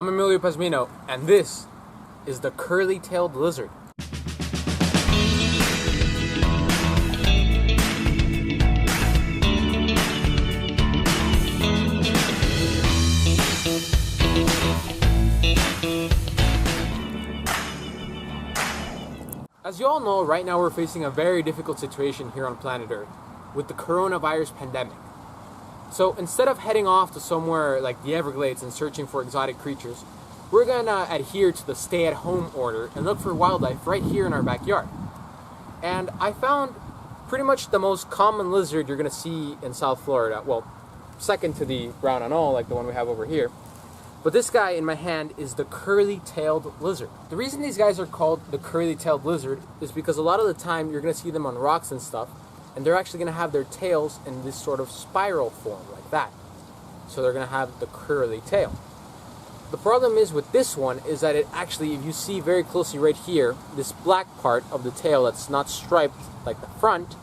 I'm Emilio Pasmino, and this is the curly-tailed lizard. As you all know, right now we're facing a very difficult situation here on planet Earth with the coronavirus pandemic. So instead of heading off to somewhere like the Everglades and searching for exotic creatures, we're gonna adhere to the stay-at-home order and look for wildlife right here in our backyard. And I found pretty much the most common lizard you're gonna see in South Florida. Well, second to the brown anole, like the one we have over here. But this guy in my hand is the curly-tailed lizard. The reason these guys are called the curly-tailed lizard is because a lot of the time you're gonna see them on rocks and stuff, and they're actually going to have their tails in this sort of spiral form, like that. So they're going to have the curly tail. The problem is with this one is that it actually, if you see very closely right here, this black part of the tail that's not striped like the front,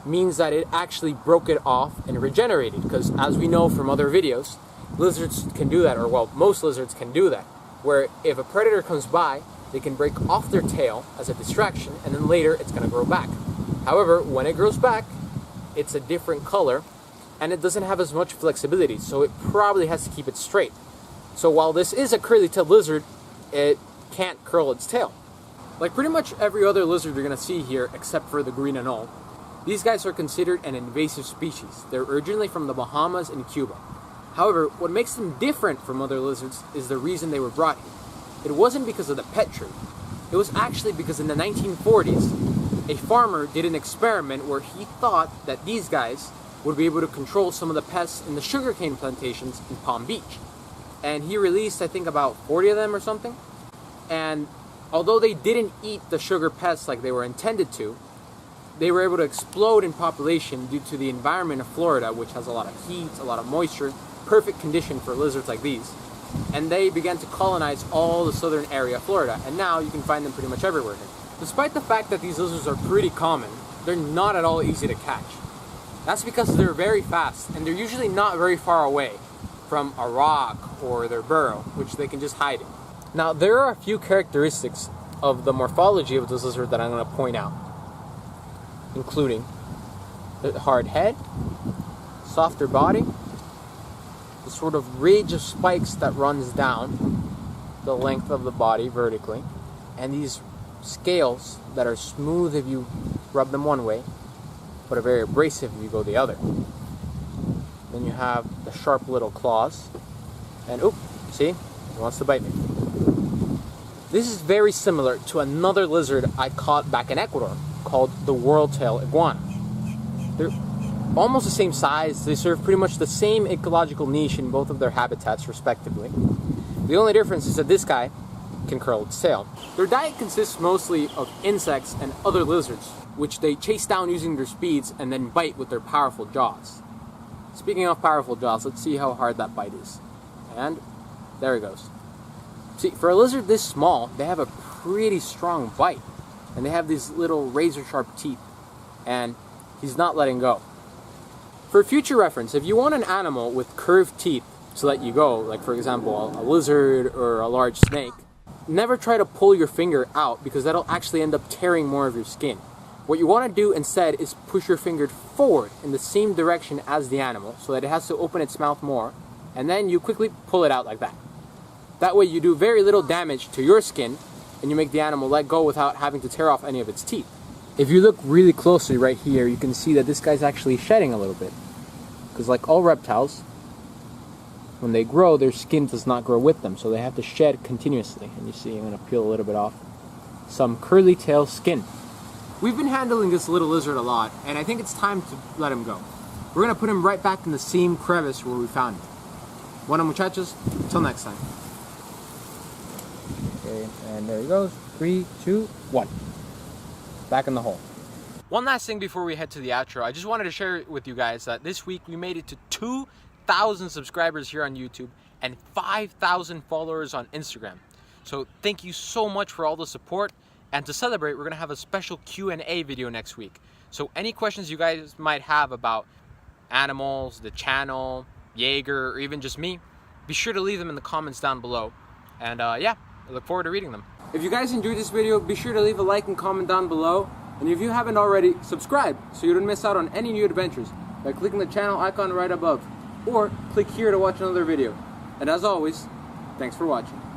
means that it actually broke it off and regenerated. Because as we know from other videos, lizards can do that, or well, most lizards can do that. Where if a predator comes by, they can break off their tail as a distraction, and then later it's going to grow back. However, when it grows back, it's a different color, and it doesn't have as much flexibility, so it probably has to keep it straight. So while this is a curly-tailed lizard, it can't curl its tail. Like pretty much every other lizard you're going to see here, except for the green anole, these guys are considered an invasive species. They're originally from the Bahamas and Cuba. However, what makes them different from other lizards is the reason they were brought here. It wasn't because of the pet trade. It was actually because in the 1940s, a farmer did an experiment where he thought that these guys would be able to control some of the pests in the sugarcane plantations in Palm Beach. And he released, I think, about 40 of them or something. And although they didn't eat the sugar pests like they were intended to, they were able to explode in population due to the environment of Florida, which has a lot of heat, a lot of moisture, perfect condition for lizards like these. And they began to colonize all the southern area of Florida. And now you can find them pretty much everywhere here. Despite the fact that these lizards are pretty common, they're not at all easy to catch. That's because they're very fast, and they're usually not very far away from a rock or their burrow, which they can just hide in. Now, there are a few characteristics of the morphology of this lizard that I'm going to point out, including the hard head, softer body, the sort of ridge of spikes that runs down the length of the body vertically, and these scales that are smooth if you rub them one way, but are very abrasive if you go the other. Then you have the sharp little claws, and oop, see, he wants to bite me. This is very similar to another lizard I caught back in Ecuador called the whirl-tail iguana. They're almost the same size. They serve pretty much the same ecological niche in both of their habitats respectively. The only difference is that this guy can curl its tail. Their diet consists mostly of insects and other lizards, which they chase down using their speeds and then bite with their powerful jaws. Speaking of powerful jaws, let's see how hard that bite is. And there it goes. See, for a lizard this small, they have a pretty strong bite, and they have these little razor-sharp teeth, and he's not letting go. For future reference, if you want an animal with curved teeth to let you go, like for example a lizard or a large snake, never try to pull your finger out because that'll actually end up tearing more of your skin. What you want to do instead is push your finger forward in the same direction as the animal so that it has to open its mouth more, and then you quickly pull it out like that. That way you do very little damage to your skin and you make the animal let go without having to tear off any of its teeth. If you look really closely right here, you can see that this guy's actually shedding a little bit. Because like all reptiles, when they grow, their skin does not grow with them, so they have to shed continuously. And you see, I'm going to peel a little bit off some curly tail skin. We've been handling this little lizard a lot, and I think it's time to let him go. We're going to put him right back in the same crevice where we found him. Bueno, muchachos, till next time. Okay, and there he goes. 3, 2, 1. Back in the hole. One last thing before we head to the outro, I just wanted to share with you guys that this week we made it to 2,000 subscribers here on YouTube and 5,000 followers on Instagram. So thank you so much for all the support, and to celebrate, we're going to have a special Q&A video next week. So any questions you guys might have about animals, the channel, Jaeger, or even just me, be sure to leave them in the comments down below. And yeah, I look forward to reading them. If you guys enjoyed this video, be sure to leave a like and comment down below. And if you haven't already, subscribe so you don't miss out on any new adventures by clicking the channel icon right above. Or click here to watch another video. And as always, thanks for watching.